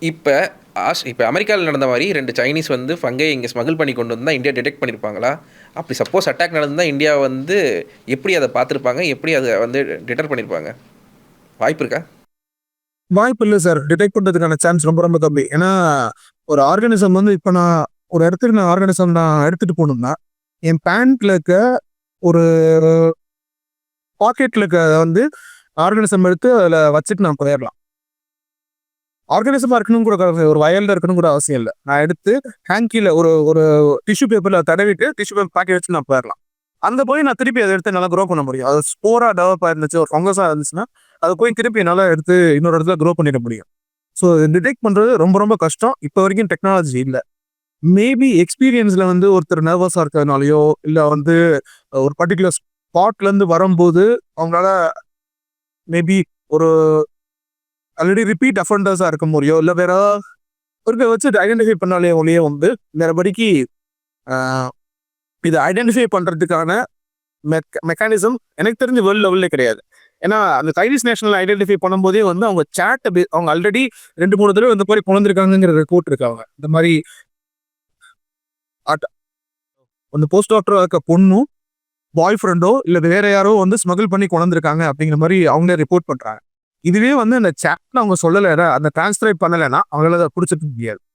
இப்ப இப்ப அமெரிக்கால நடந்த மாரி 2 சைனீஸ் வந்து ஃபங்கை இங்க ஸ்மக்கிள் பண்ணி கொண்டு வந்தா இந்தியா டிடெக்ட் பண்ணியிருப்பாங்களா? அப்படி சப்போஸ் அட்டாக் நடந்திருந்தா இந்தியா வந்து எப்படி அத பார்த்துருப்பாங்க? எப்படி அத வந்து டிடர் பண்ணியிருப்பாங்க? வாய்ப்பு இருக்கா? வாய்ப்பு இல்ல சார். டிடெக்ட் பண்றதுக்கான சான்ஸ் ரொம்ப ரொம்ப கம்மி. ஏன்னா, ஒரு ஆர்கானிசம் வந்து இப்ப நான் ஒரு இடத்துக்கு ஆர்கானிசம் நான் எடுத்துட்டு போணும்னா, என் பேண்ட்ல இருக்க ஒரு பாக்கெட்ல இருக்க வந்து ஆர்கானிசம் எடுத்து அதுல வச்சுட்டு நான் போயிரலாம். ஆர்கானிசமா இருக்கணும்னு கூட ஒரு வயல்ல இருக்கணும்னு கூட அவசியம் இல்ல. நான் எடுத்து ஹேங்கில ஒரு ஒரு டிஷ்யூ பேப்பர்ல தடவிட்டு, டிஷ்யூ பேப்பர் பாக்கெட் வச்சு நான் போயிரலாம். அங்க போய் நான் திருப்பி அத எடுத்து என்னால குரோ பண்ண முடியும். அது ஸ்போரா டெவலப் ஆயிருந்துச்சு, ஒரு ஃபங்கஸா இருந்துச்சுன்னா, அத போய் திருப்பி என்னால எடுத்து இன்னொரு இடத்துல குரோ பண்ணிட முடியும். ஸோ டிடெக்ட் பண்றது ரொம்ப ரொம்ப கஷ்டம். இப்ப வரைக்கும் டெக்னாலஜி இல்ல. மேபி எக்ஸ்பீரியன்ஸ்ல வந்து ஒருத்தர் நர்வஸா இருக்கிறதுனாலயோ, இல்ல வந்து ஒரு பர்ட்டிகுலர் ஸ்பாட்ல இருந்து வரும்போது, அவங்களால மேபி ஒரு ஆல்ரெடி ரிப்பீட் அஃபெண்டர்ஸா இருக்க முடியும். இல்ல வேற ஒருக்க வச்சு ஐடென்டிஃபை பண்ணாலே ஒழிய வந்து வேறபடிக்கு அ இத ஐடென்டிஃபை பண்றதுக்கான மெக்கானிசம் எனக்கு தெரிஞ்சு வேர்ல்ட் லெவல்ல கிடையாது. ஏன்னா, அந்த சைனீஸ் நேஷனல் ஐடென்டிஃபை பண்ணும்போதே வந்து அவங்க அவங்க ஆல்ரெடி 2, 3 தடவ இந்த மாரி பொழந்திருக்காங்கங்கிற ரிப்போர்ட் இருக்கு அவங்க. இந்த மாரி ஆட் அந்த போஸ்ட் டாக்டரா இருக்க பொண்ணும், பாய் ஃப்ரெண்டோ இல்ல வேற யாரோ வந்து ஸ்மக்கிள் பண்ணி கொணர்ந்திருக்காங்க அப்படிங்கிற மாரி அவங்களே ரிப்போர்ட் பண்றாங்க. இதுவே வந்து அந்த சாட்ல அவங்க சொல்லல, அந்த டிரான்ஸ்கிரைப் பண்ணலன்னா அவங்களால அத புடிச்சுக்க முடியாது.